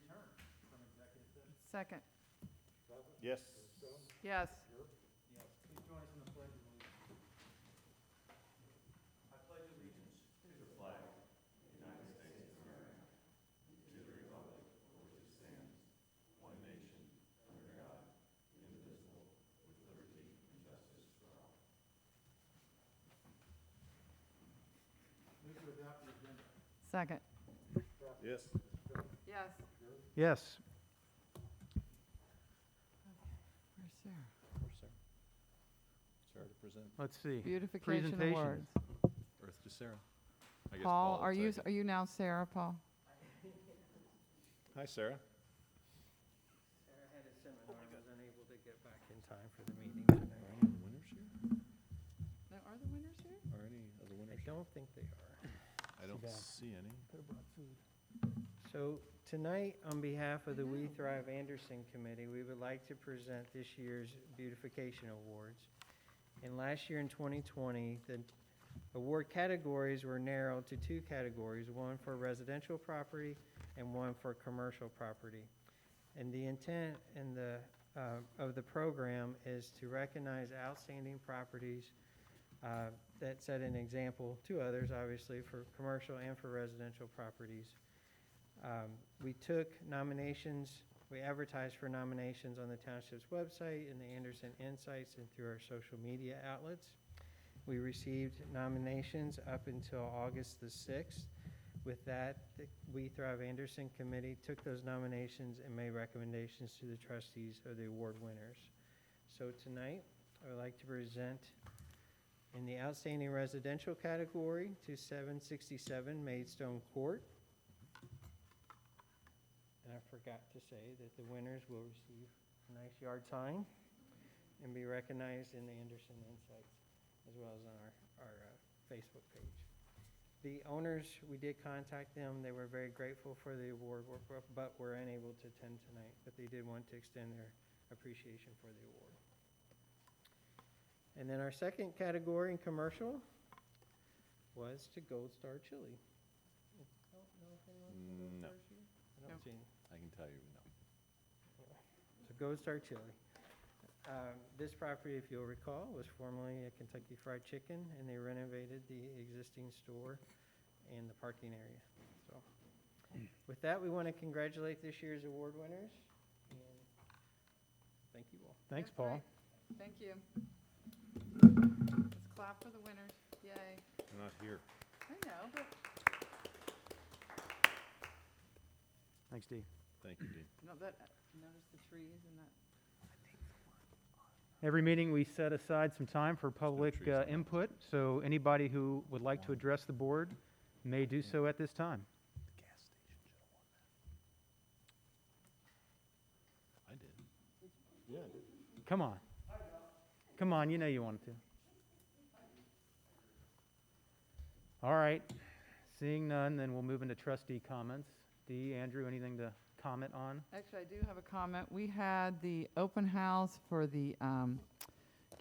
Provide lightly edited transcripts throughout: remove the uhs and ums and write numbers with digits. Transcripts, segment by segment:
return from executive session. Second. Yes. Yes. Yes, please join us in the pledge of allegiance. I pledge allegiance to the flag Move to adopt the agenda. Second. Yes. Yes. Yes. Where's Sarah? Where's Sarah? Sarah to present. Let's see. Beautification Presentation. Awards. Earth to Sarah. I guess Paul, would are say. you now Sarah, Paul? Hi, Sarah. Sarah had a seminar and was unable to get back in time for the meeting tonight. Are any of the winners here? No, are the winners here? Are any of the I winners? don't think they are. I don't bad. see any. Could have brought food. So tonight, on behalf of the We Thrive Anderson Committee, we would like to present this year's Beautification Awards. And last year in 2020, the award categories were narrowed to two categories, one for residential property and one for commercial property. And the intent of the program is to recognize outstanding properties that set an example to others, obviously, for commercial and for residential properties. We took nominations, we advertised for nominations on the Township's website, in the Anderson Insights, and through our social media outlets. We received nominations up until August the 6th. With that, the We Thrive Anderson Committee took those nominations and made recommendations to the trustees of the award winners. So tonight, I would like to present in the Outstanding Residential category to 767 Maidstone Court. And I forgot to say that the winners will receive a nice yard sign and be recognized in the Anderson Insights, as well as on our Facebook page. The owners, we did contact them. They were very grateful for the award, but were unable to attend tonight. But they did want to extend their appreciation for the award. And then our second category in commercial was to Gold Star Chili. I don't know if anyone's from Gold No. Star's here. I don't Nope. see any. I can tell you no. So Gold Star Chili. This property, if you'll recall, was formerly a Kentucky Fried Chicken, and they renovated the existing store and the parking area. So, with that, we want to congratulate this year's award winners, and thank you all. Thanks, That's Paul. great. Thank you. Let's clap for the winners. Yay. I'm not here. I know, but Thanks, Dee. Thank you, Dean. no, that, notice the trees and that. Every meeting, we set aside some time for public trees around. input, so anybody who would like to address the board may do so at this time. The gas station should have won that. I did. Yeah, I did. Come on. Come on, you know you wanted to. All right, seeing none, then we'll move into trustee comments. Dee, Andrew, anything to comment on? Actually, I do have a comment. We had the open house for the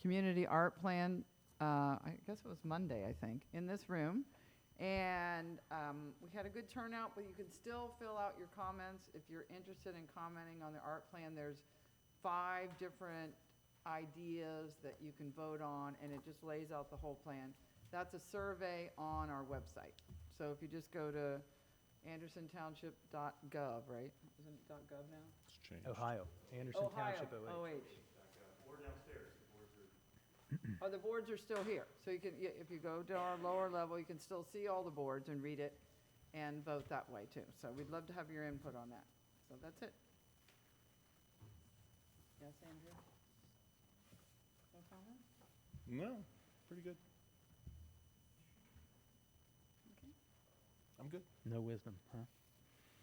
community art plan, I guess it was Monday, I think, in this room. And we had a good turnout, but you can still fill out your comments. If you're interested in commenting on the art plan, there's 5 different ideas that you can vote on, and it just lays out the whole plan. That's a survey on our website. So if you just go to andersontownship.gov, right? Isn't it .gov now? It's changed. Ohio, Anderson Township, Ohio, OH. OH. Oh, the boards are still here. So you can, if you go to our lower level, you can still see all the boards and read it and vote that way too. So we'd love to have your input on that. So that's it. Yes, Andrew? No comment? No, pretty good. Okay. I'm good. No wisdom, huh?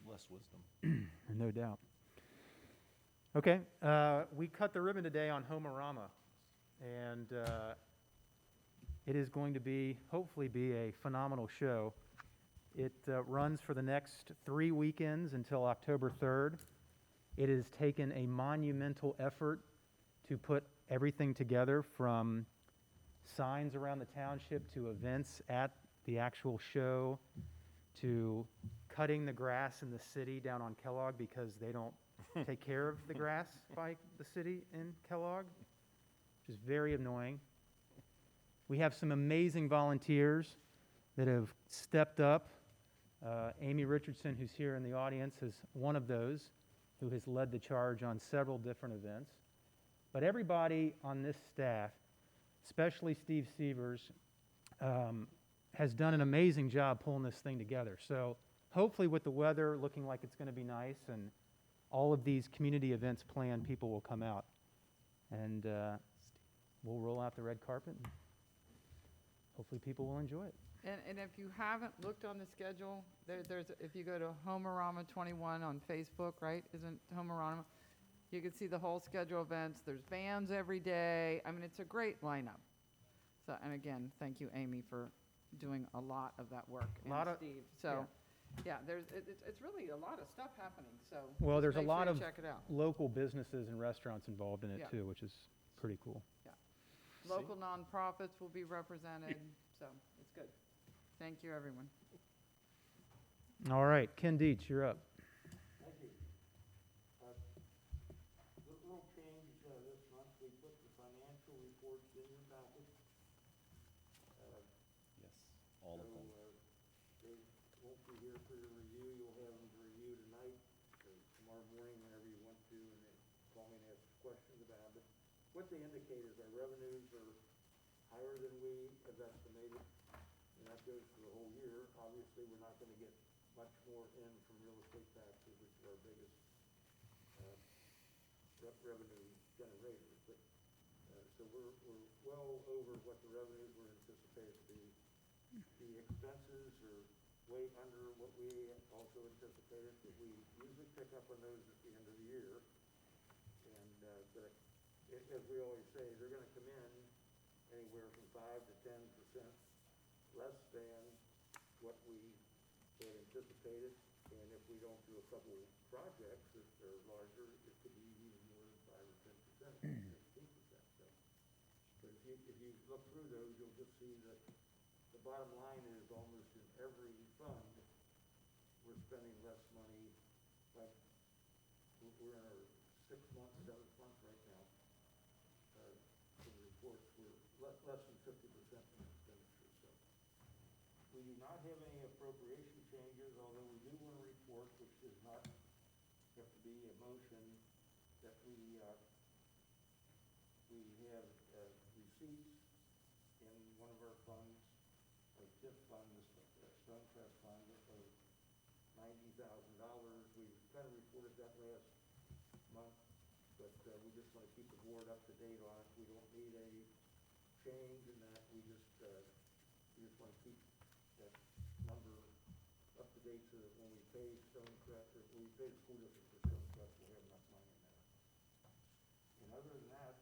Less wisdom. No doubt. Okay, we cut the ribbon today on Homerama, and it is going to hopefully be a phenomenal show. It runs for the next 3 weekends until October 3rd. It has taken a monumental effort to put everything together, from signs around the township to events at the actual show to cutting the grass in the city down on Kellogg because they don't take care of the grass by the city in Kellogg, which is very annoying. We have some amazing volunteers that have stepped up. Amy Richardson, who's here in the audience, is one of those who has led the charge on several different events. But everybody on this staff, especially Steve Sievers, has done an amazing job pulling this thing together. So hopefully with the weather looking like it's going to be nice and all of these community events planned, people will come out. And we'll roll out the red carpet, and hopefully people will enjoy it. And if you haven't looked on the schedule, if you go to Homerama 21 on Facebook, right? Isn't Homerama? You can see the whole schedule of events. There's bands every day. I mean, it's a great lineup. So, and again, thank you, Amy, for doing a lot of that work. A lot and of- Steve. So, yeah, it's really a lot of stuff happening. So, Well, just there's a make lot sure you of check it out. local businesses and restaurants involved in it Yeah. too, which is pretty cool. Local nonprofits will be represented. So, it's good. Thank you, everyone. All right, Ken Dietz, you're up. Thank you. Little change this month, we put the financial reports in your package. Yes, all of them. They won't be here for your review, you'll have them to review tonight, or tomorrow morning, whenever you want to, and then call me and ask questions about it. What they indicate is our revenues are higher than we have estimated, and that goes for the whole year. Obviously, we're not gonna get much more in from real estate taxes, which are our biggest revenue generators, but, so we're well over what the revenues were anticipated to be. The expenses are way under what we also anticipated, but we usually pick up on those at the end of the year. And, but as we always say, they're gonna come in anywhere from 5 to 10% less than what we had anticipated. And if we don't do a couple projects that are larger, it could be even more than 5 or 10%, 15%. So, but if you look through those, you'll just see that the bottom line is almost in every fund, we're spending less money. Like we're in our 6th month, 7th month right now. For the reports, we're less than 50% in expenditure. So we do not have any appropriation changes, although we do want to report, which does not have to be a motion, that we have receipts in one of our funds, our TIF fund, the Stonecrest Fund, of $90,000. We kind of reported that last month, but we just want to keep the board up to date on it. We don't need a change in that. We just want to keep that number up to date so that when we pay Stonecrest, or when we pay the school district for Stonecrest, we'll have enough money in there. And other than that,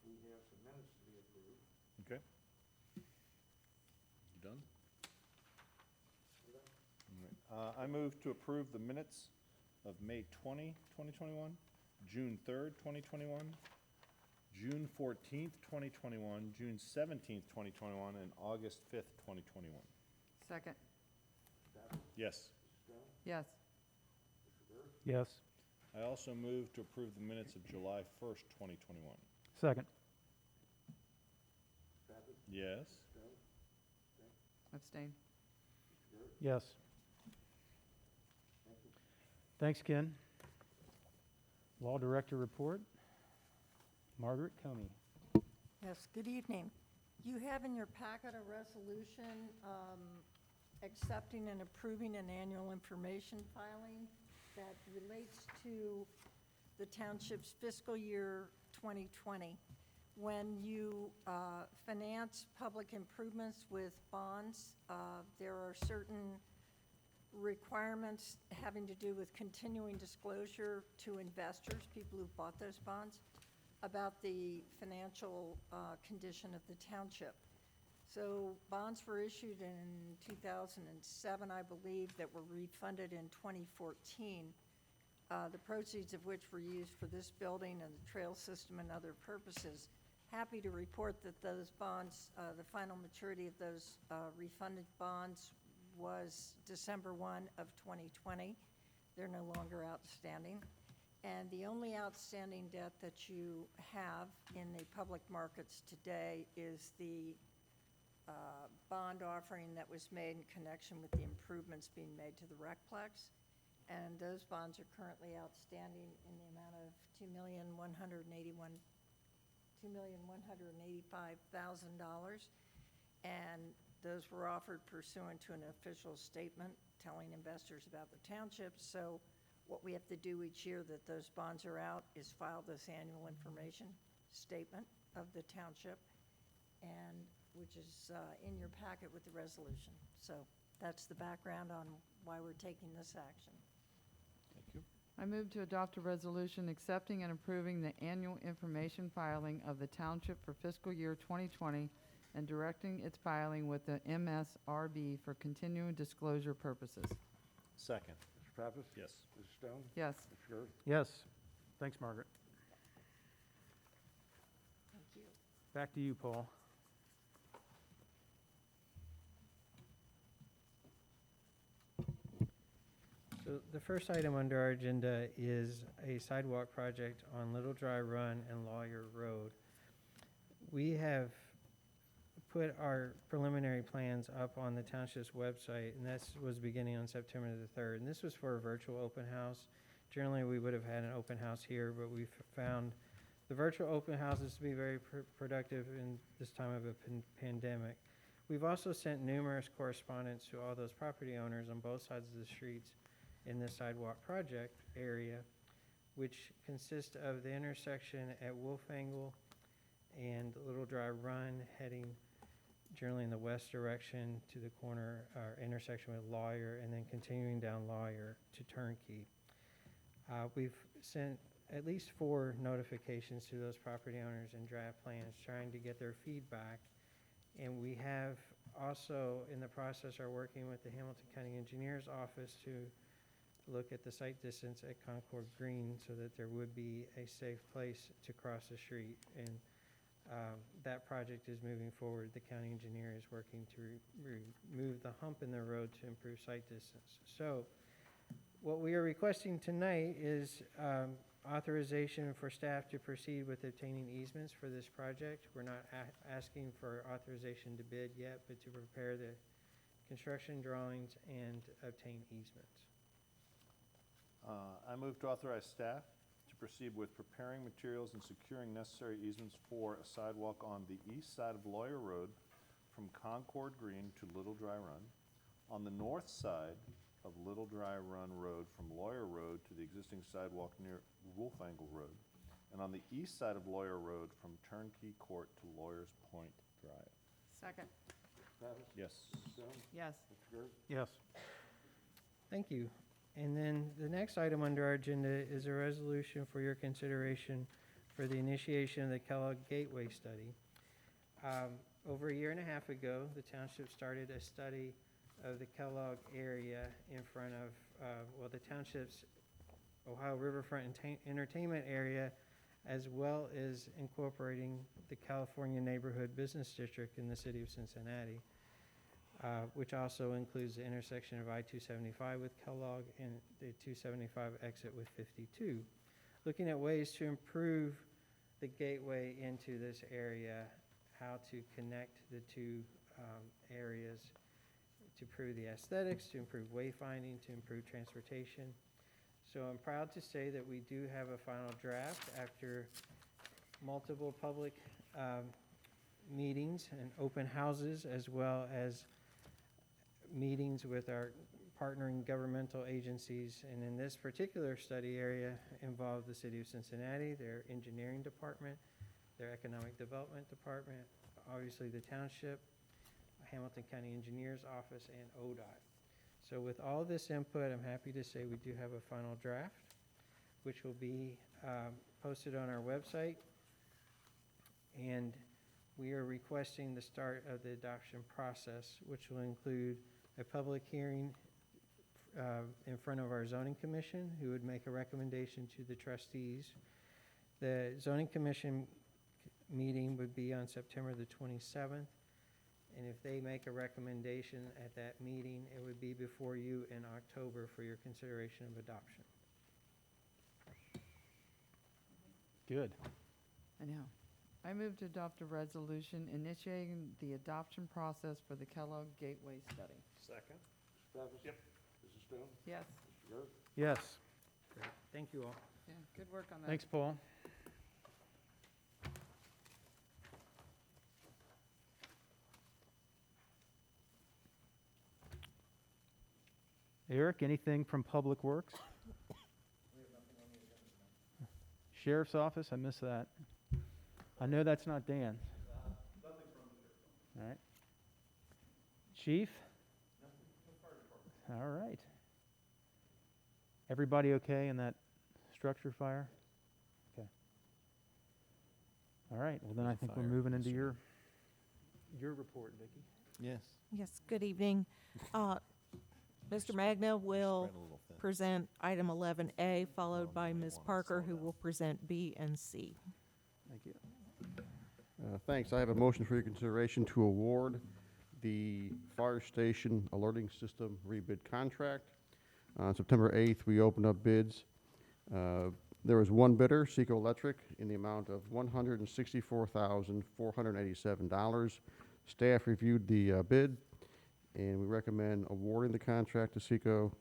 we have some minutes to be approved. Okay. You done? All right. I move to approve the minutes of May 20, 2021, June 3rd, 2021, June 14th, 2021, June 17th, 2021, and August 5th, 2021. Second. Yes. Yes. Yes. I also move to approve the minutes of July 1st, 2021. Second. Yes. Abstain. Yes. Thanks, Ken. Law Director report. Margaret Comey. Yes, good evening. You have in your packet a resolution accepting and approving an annual information filing that relates to the township's fiscal year 2020. When you finance public improvements with bonds, there are certain requirements having to do with continuing disclosure to investors, people who've bought those bonds, about the financial condition of the township. So bonds were issued in 2007, I believe, that were refunded in 2014, the proceeds of which were used for this building and the trail system and other purposes. Happy to report that those bonds, the final maturity of those refunded bonds was December 1 of 2020. They're no longer outstanding. And the only outstanding debt that you have in the public markets today is the bond offering that was made in connection with the improvements being made to the Recplex. And those bonds are currently outstanding in the amount of $2,185,000. And those were offered pursuant to an official statement telling investors about the township. So what we have to do each year that those bonds are out is file this annual information statement of the township, and which is in your packet with the resolution. So that's the background on why we're taking this action. Thank you. I move to adopt a resolution accepting and approving the annual information filing of the township for fiscal year 2020 and directing its filing with the MSRB for continuing disclosure purposes. Second. Mr. Pappas? Yes. Mrs. Stone? Yes. Mr. Gerth? Yes. Thanks, Margaret. Thank you. Back to you, Paul. So the first item under our agenda is a sidewalk project on Little Dry Run and Lawyer Road. We have put our preliminary plans up on the township's website, and that was beginning on September the 3rd. And this was for a virtual open house. Generally, we would have had an open house here, but we've found the virtual open houses to be very productive in this time of a pandemic. We've also sent numerous correspondence to all those property owners on both sides of the streets in this sidewalk project area, which consists of the intersection at Wolf Angle and Little Dry Run, heading generally in the west direction to the corner or intersection with Lawyer, and then continuing down Lawyer to Turnkey. We've sent at least 4 notifications to those property owners and draft plans trying to get their feedback. And we have also in the process are working with the Hamilton County Engineers Office to look at the site distance at Concord Green so that there would be a safe place to cross the street. And that project is moving forward. The county engineer is working to remove the hump in the road to improve site distance. So what we are requesting tonight is authorization for staff to proceed with obtaining easements for this project. We're not asking for authorization to bid yet, but to prepare the construction drawings and obtain easements. I move to authorize staff to proceed with preparing materials and securing necessary easements for a sidewalk on the east side of Lawyer Road from Concord Green to Little Dry Run, on the north side of Little Dry Run Road from Lawyer Road to the existing sidewalk near Wolf Angle Road, and on the east side of Lawyer Road from Turnkey Court to Lawyers Point Drive. Second. Pappas? Yes. Mrs. Stone? Yes. Mr. Gerth? Yes. Thank you. And then the next item under our agenda is a resolution for your consideration for the initiation of the Kellogg Gateway Study. Over a year and a half ago, the township started a study of the Kellogg area in front of, the township's Ohio Riverfront Entertainment area, as well as incorporating the California Neighborhood Business District in the city of Cincinnati. Which also includes the intersection of I-275 with Kellogg and the 275 exit with 52. Looking at ways to improve the gateway into this area, how to connect the two areas to improve the aesthetics, to improve wayfinding, to improve transportation. So I'm proud to say that we do have a final draft after multiple public meetings and open houses, as well as meetings with our partnering governmental agencies. And in this particular study area involved the city of Cincinnati, their engineering department, their economic development department, obviously the township, Hamilton County Engineers Office, and ODOT. So with all this input, I'm happy to say we do have a final draft, which will be posted on our website. And we are requesting the start of the adoption process, which will include a public hearing in front of our zoning commission, who would make a recommendation to the trustees. The zoning commission meeting would be on September the 27th, And if they make a recommendation at that meeting, it would be before you in October for your consideration of adoption. Good. I know. I move to adopt a resolution initiating the adoption process for the Kellogg Gateway Study. Second. Mr. Pappas? Yep. Mrs. Stone? Yes. Mr. Garrett? Yes. Great. Thank you all. Yeah, good work on that. Thanks, Paul. Eric, anything from Public Works? Sheriff's Office, I missed that. I know that's not Dan. All right. Chief? All right. Everybody okay in that structure fire? Okay. All right, well then I think we're Fire moving into concern. your report, Vicki. Yes. Yes, good evening. Mr. Magna will present item 11A, followed by Ms. Parker, who will present B and C. Thank you. Thanks. I have a motion for your consideration to award the fire station alerting system rebid contract. On September 8th, we opened up bids. There was one bidder, Seco Electric, in the amount of $164,487. Staff reviewed the bid, and we recommend awarding the contract to Seco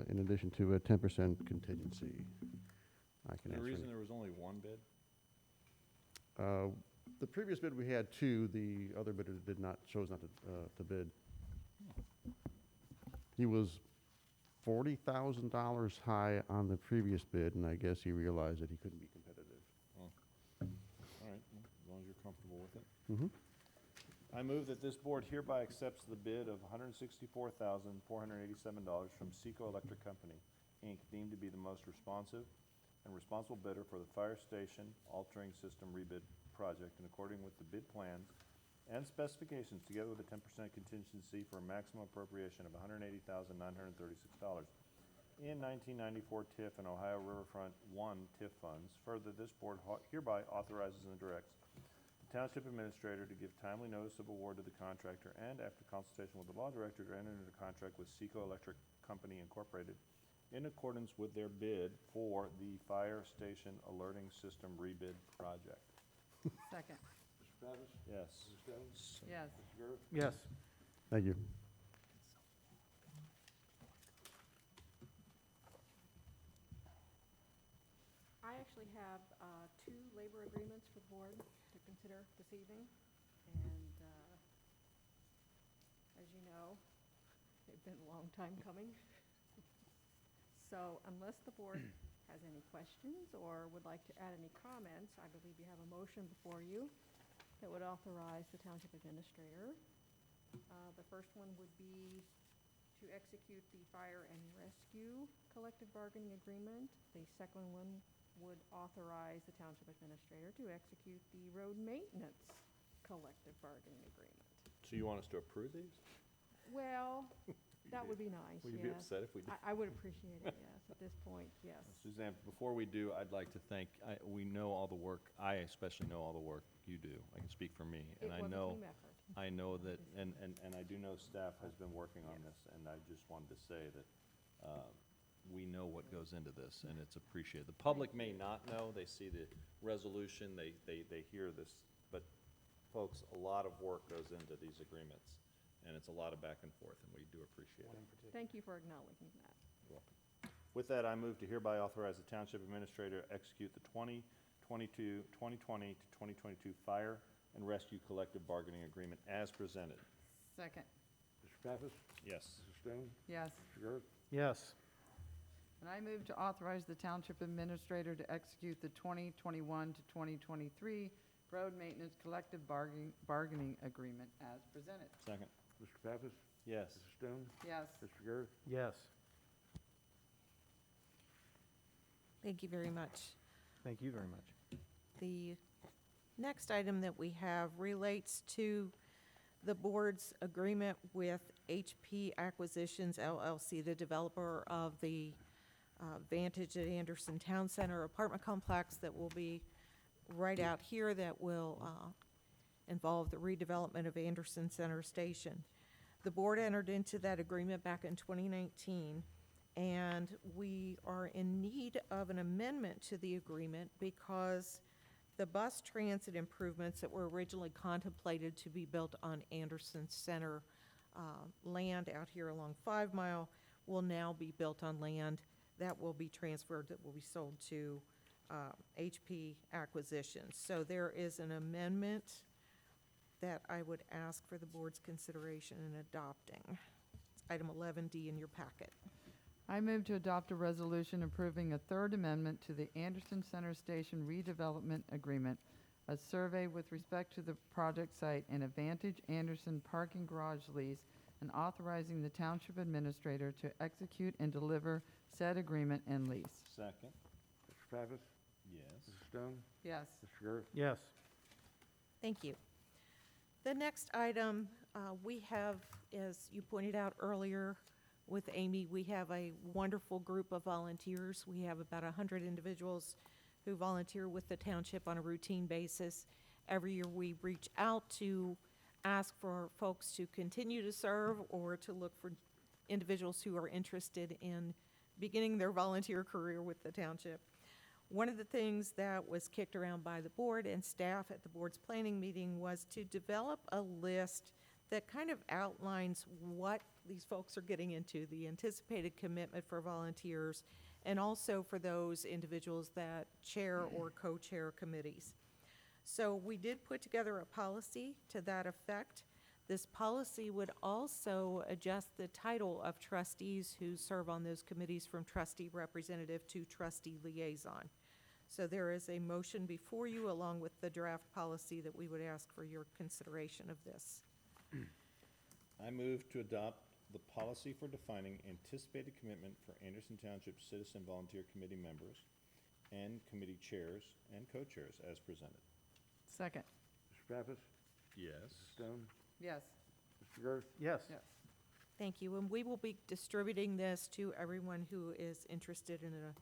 in addition to a 10% contingency. I can The answer reason any- there was only one bid? The previous bid, we had two. The other bidder chose not to bid. He was $40,000 high on the previous bid, and I guess he realized that he couldn't be competitive. All right, well, as long as you're comfortable with it. Mm-hmm. I move that this board hereby accepts the bid of $164,487 from Seco Electric Company, Inc., deemed to be the most responsive and responsible bidder for the fire station altering system rebid project in according with the bid plans and specifications, together with a 10% contingency for a maximum appropriation of $180,936 in 1994 TIF and Ohio Riverfront 1 TIF funds. Further, this board hereby authorizes and directs the Township Administrator to give timely notice of award to the contractor and, after consultation with the Law Director, to enter into contract with Seco Electric Company Incorporated in accordance with their bid for the fire station alerting system rebid project. Second. Mr. Pappas? Yes. Mrs. Stone? Yes. Mr. Garrett? Yes. Thank you. I actually have two labor agreements for the board to consider this evening. And as you know, they've been a long time coming. So unless the board has any questions or would like to add any comments, I believe you have a motion before you that would authorize the township administrator. The first one would be to execute the fire and rescue collective bargaining agreement. The second one would authorize the township administrator to execute the road maintenance collective bargaining agreement. So you want us to approve these? Well, that would be nice, Would you be yes. upset if we did? I would appreciate it, yes, at this point, yes. Suzanne, before we do, I'd like to thank, we know all the work, I especially know all the work you do. I can speak for me. And I know, It was a team effort. I know that, and I do know staff has been working on this, and I just wanted to say that we know what goes into this, and it's appreciated. The public may not know, they see the resolution, they hear this, but folks, a lot of work goes into these agreements, and it's a lot of back and forth, and we do appreciate it. Thank you for acknowledging that. You're welcome. With that, I move to hereby authorize the Township Administrator to execute the 2020 to 2022 Fire and Rescue Collective Bargaining Agreement as presented. Second. Mr. Pappas? Yes. Mrs. Stone? Yes. Mr. Garrett? Yes. And I move to authorize the township administrator to execute the 2021 to 2023 road maintenance collective bargaining agreement as presented. Second. Mr. Pappas? Yes. Mrs. Stone? Yes. Mr. Garrett? Yes. Thank you very much. Thank you very much. The next item that we have relates to the board's agreement with HP Acquisitions LLC, the developer of the Vantage at Anderson Town Center apartment complex that will be right out here, that will involve the redevelopment of Anderson Center Station. The board entered into that agreement back in 2019, and we are in need of an amendment to the agreement because the bus transit improvements that were originally contemplated to be built on Anderson Center land out here along 5 Mile will now be built on land that will be transferred, that will be sold to HP Acquisitions. So there is an amendment that I would ask for the board's consideration in adopting. It's item 11D in your packet. I move to adopt a resolution approving a third amendment to the Anderson Center Station redevelopment agreement, a survey with respect to the project site, and a Vantage Anderson parking garage lease, and authorizing the township administrator to execute and deliver said agreement and lease. Second. Mr. Pappas? Yes. Mrs. Stone? Yes. Mr. Garth? Yes. Thank you. The next item, we have, as you pointed out earlier with Amy, we have a wonderful group of volunteers. We have about 100 individuals who volunteer with the township on a routine basis. Every year we reach out to ask for folks to continue to serve or to look for individuals who are interested in beginning their volunteer career with the township. One of the things that was kicked around by the board and staff at the board's planning meeting was to develop a list that kind of outlines what these folks are getting into, the anticipated commitment for volunteers, and also for those individuals that chair or co-chair committees. So we did put together a policy to that effect. This policy would also adjust the title of trustees who serve on those committees from trustee representative to trustee liaison. So there is a motion before you along with the draft policy that we would ask for your consideration of this. I move to adopt the policy for defining anticipated commitment for Anderson Township Citizen Volunteer Committee members and committee chairs and co-chairs as presented. Second. Mr. Pappas? Yes. Mrs. Stone? Yes. Mr. Garth? Yes. Yes. Thank you, and we will be distributing this to everyone who is interested in a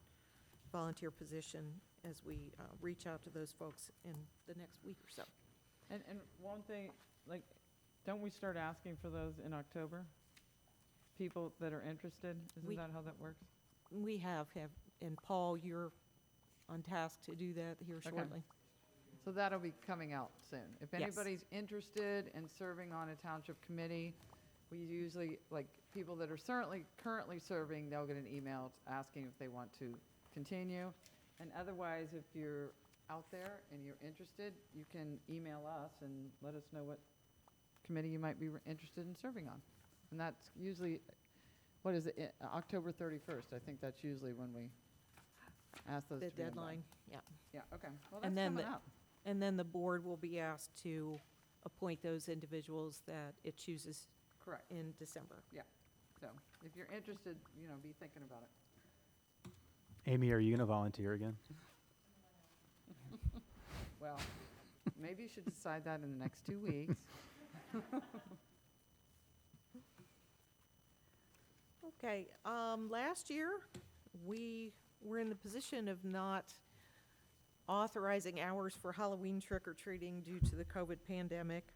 volunteer position as we reach out to those folks in the next week or so. And one thing, like, don't we start asking for those in October? People that are interested? Isn't We- that how that works? We have, and Paul, you're on task to do that here Okay. shortly. So that'll be coming out soon. If Yes. anybody's interested in serving on a township committee, we usually, like, people that are currently serving, they'll get an email asking if they want to continue. And otherwise, if you're out there and you're interested, you can email us and let us know what committee you might be interested in serving on. And that's usually, what is it, October 31st? I think that's usually when we ask those The to be in by. deadline, yeah. Yeah, okay. Well, that's And then coming the- up. And then the board will be asked to appoint those individuals that it chooses Correct. in December. So if you're interested, be thinking about it. Amy, are you going to volunteer again? Well, maybe you should decide that in the next 2 weeks. Okay, last year, we were in the position of not authorizing hours for Halloween trick-or-treating due to the COVID pandemic.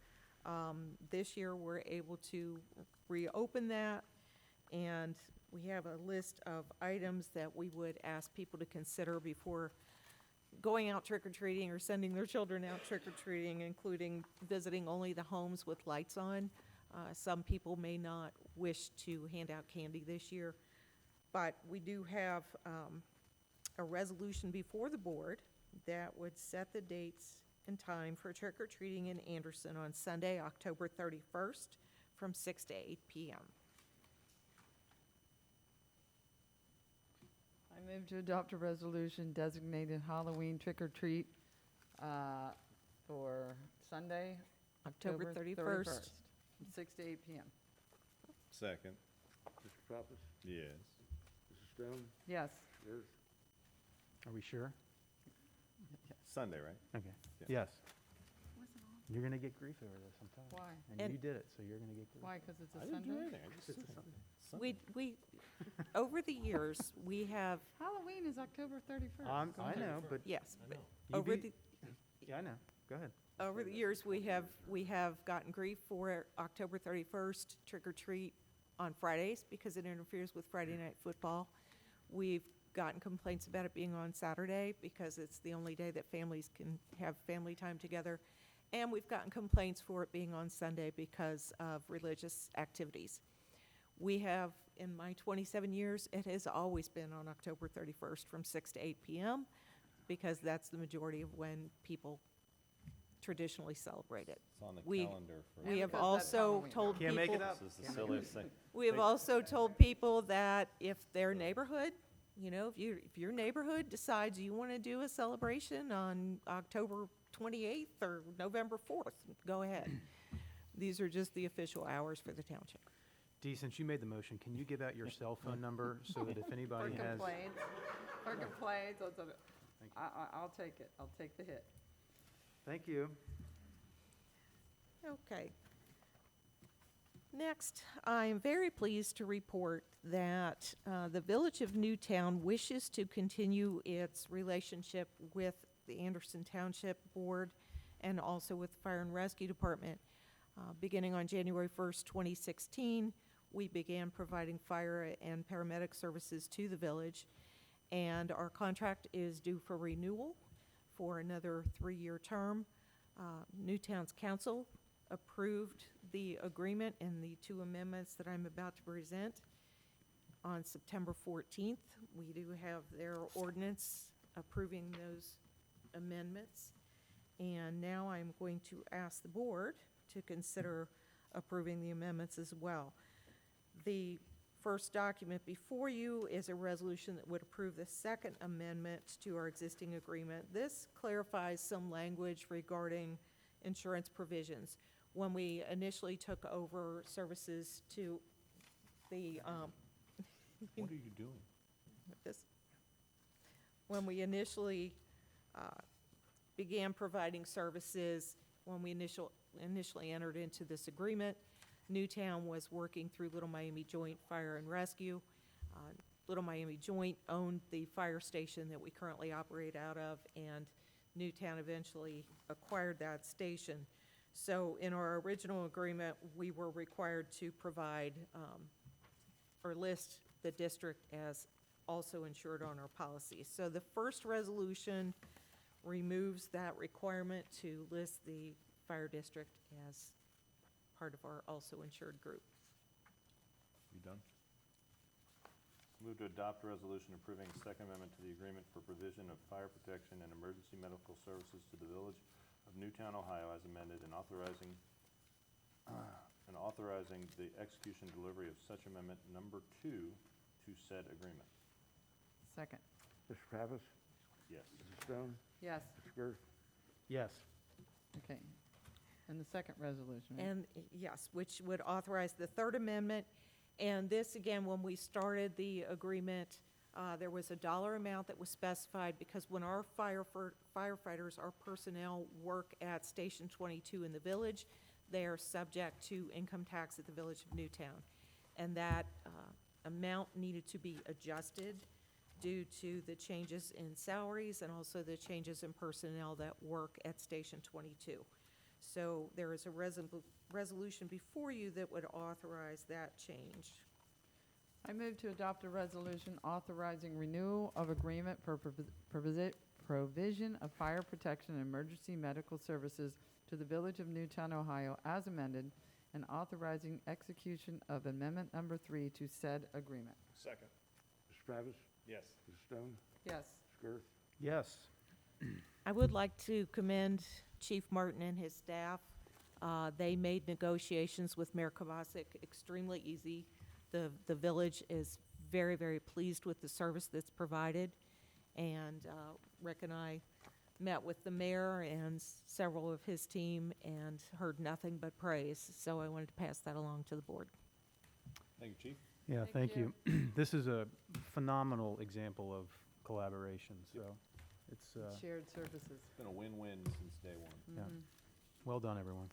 This year, we're able to reopen that, and we have a list of items that we would ask people to consider before going out trick-or-treating or sending their children out trick-or-treating, including visiting only the homes with lights on. Some people may not wish to hand out candy this year, but we do have a resolution before the board that would set the dates and time for trick-or-treating in Anderson on Sunday, October 31st, from 6 to 8 p.m. I move to adopt a resolution designated Halloween trick-or-treat for Sunday, October 31st. from 6 to 8 p.m. Second. Mr. Pappas? Yes. Mrs. Stone? Yes. Mr. Garth? Are we sure? Sunday, right? Okay. Yeah. Yes. You're going to get grief over this, I'm telling you. Why? And And- you did it, so you're going to get grief. Why? Because it's a I didn't do Sunday? anything. I just said We, over the years, we have, Halloween is October 31st. I know, but yes, but you over be- the, yeah, I know. Go ahead. over the years, we have gotten grief for October 31st trick or treat on Fridays because it interferes with Friday night football. We've gotten complaints about it being on Saturday because it's the only day that families can have family time together. And we've gotten complaints for it being on Sunday because of religious activities. We have, in my 27 years, it has always been on October 31st from 6 to 8 p.m. because that's the majority of when people traditionally celebrate it. It's on the We- calendar for. We have because that's also Halloween. told Can't make it people, up. This is the silliest thing. we have also told people that if their neighborhood, if your neighborhood decides you want to do a celebration on October 28th or November 4th, go ahead. These are just the official hours for the township. Dee, since you made the motion, can you give out your cell phone number so that if For anybody has... complaints, Thank you. I'll take it. I'll take the hit. Thank you. Okay. Next, I am very pleased to report that the Village of Newtown wishes to continue its relationship with the Anderson Township Board and also with the Fire and Rescue Department. Beginning on January 1st, 2016, we began providing fire and paramedic services to the village, and our contract is due for renewal for another 3-year term. Newtown's council approved the agreement and the 2 amendments that I'm about to present on September 14th. We do have their ordinance approving those amendments. And now I'm going to ask the board to consider approving the amendments as well. The first document before you is a resolution that would approve the 2nd amendment to our existing agreement. This clarifies some language regarding insurance provisions. When we initially took over services to the, What are you doing? this, when we initially began providing services, when we initially entered into this agreement, Newtown was working through Little Miami Joint Fire and Rescue. Little Miami Joint owned the fire station that we currently operate out of, and Newtown eventually acquired that station. So in our original agreement, we were required to provide or list the district as also insured on our policy. So the first resolution removes that requirement to list the fire district as part of our also insured group. You done? Move to adopt a resolution approving a 2nd amendment to the agreement for provision of fire protection and emergency medical services to the Village of Newtown, Ohio, as amended, and authorizing the execution and delivery of such amendment number 2 to said agreement. Second. Mr. Travis? Yes. Mrs. Stone? Yes. Mr. Gerth? Yes. Okay. And the second resolution, right? And, yes, which would authorize the 3rd amendment. And this, again, when we started the agreement, there was a dollar amount that was specified because when our firefighters, our personnel work at Station 22 in the village, they are subject to income tax at the Village of Newtown. And that amount needed to be adjusted due to the changes in salaries and also the changes in personnel that work at Station 22. So there is a resolution before you that would authorize that change. I move to adopt a resolution authorizing renewal of agreement for provision of fire protection and emergency medical services to the Village of Newtown, Ohio, as amended, and authorizing execution of amendment number 3 to said agreement. Second. Mr. Travis? Yes. Mrs. Stone? Yes. Mr. Gerth? Yes. I would like to commend Chief Martin and his staff. They made negotiations with Mayor Kovacic extremely easy. The village is very, very pleased with the service that's provided. And Rick and I met with the mayor and several of his team and heard nothing but praise. So I wanted to pass that along to the board. Thank you, Chief. Yeah, Thank thank you. This is a phenomenal example of collaboration, so it's Shared services. It's been a win-win since day one. Yeah. Mhm. well done, everyone.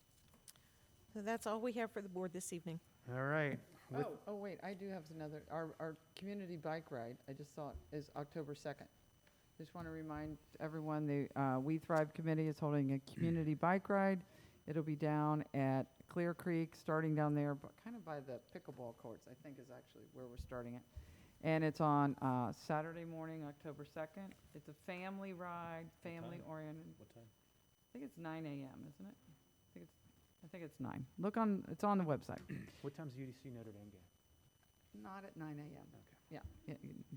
So that's all we have for the board this evening. All right. With- Oh, wait, I do have another, our community bike ride, I just saw it, is October 2nd. Just want to remind everyone, the We Thrive Committee is holding a community bike ride. It'll be down at Clear Creek, starting down there, but kind of by the pickleball courts, I think is actually where we're starting it. And it's on Saturday morning, October 2nd. It's a family ride, family-oriented. What time? I think it's 9 a.m., isn't it? I think it's 9. It's on the website. What time's UDC Notre Dame game? Not at 9 a.m. Yeah,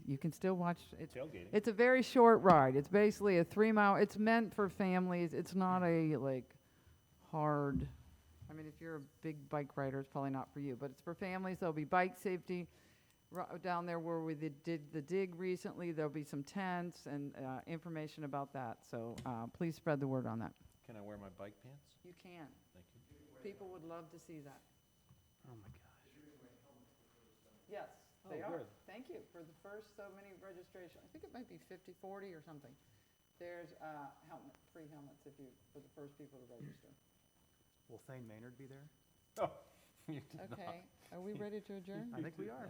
you can still watch. Tailgating. It's a very short ride. It's basically a 3-mile. It's meant for families. It's not a hard. I mean, if you're a big bike rider, it's probably not for you. But it's for families. There'll be bike safety down there where we did the dig recently. There'll be some tents and information about that. So please spread the word on that. Can I wear my bike pants? You can. Thank you. People would love to see that. Oh, my gosh. Yes, Oh, they are. good. Thank you for the first so many registration. I think it might be 50, 40 or something. There's free helmets for the first people to register. Will Thane Maynard be there? Oh, you did not. Okay, are we ready to adjourn? I think we are.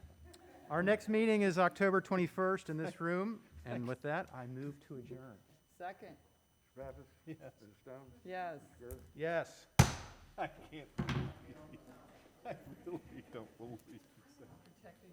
Our next meeting is October 21st in this room, and with that, I move to adjourn. Second, Travis? Yes. Mrs. Stone? yes. Good. Yes. I can't believe it. I really don't believe it. Protecting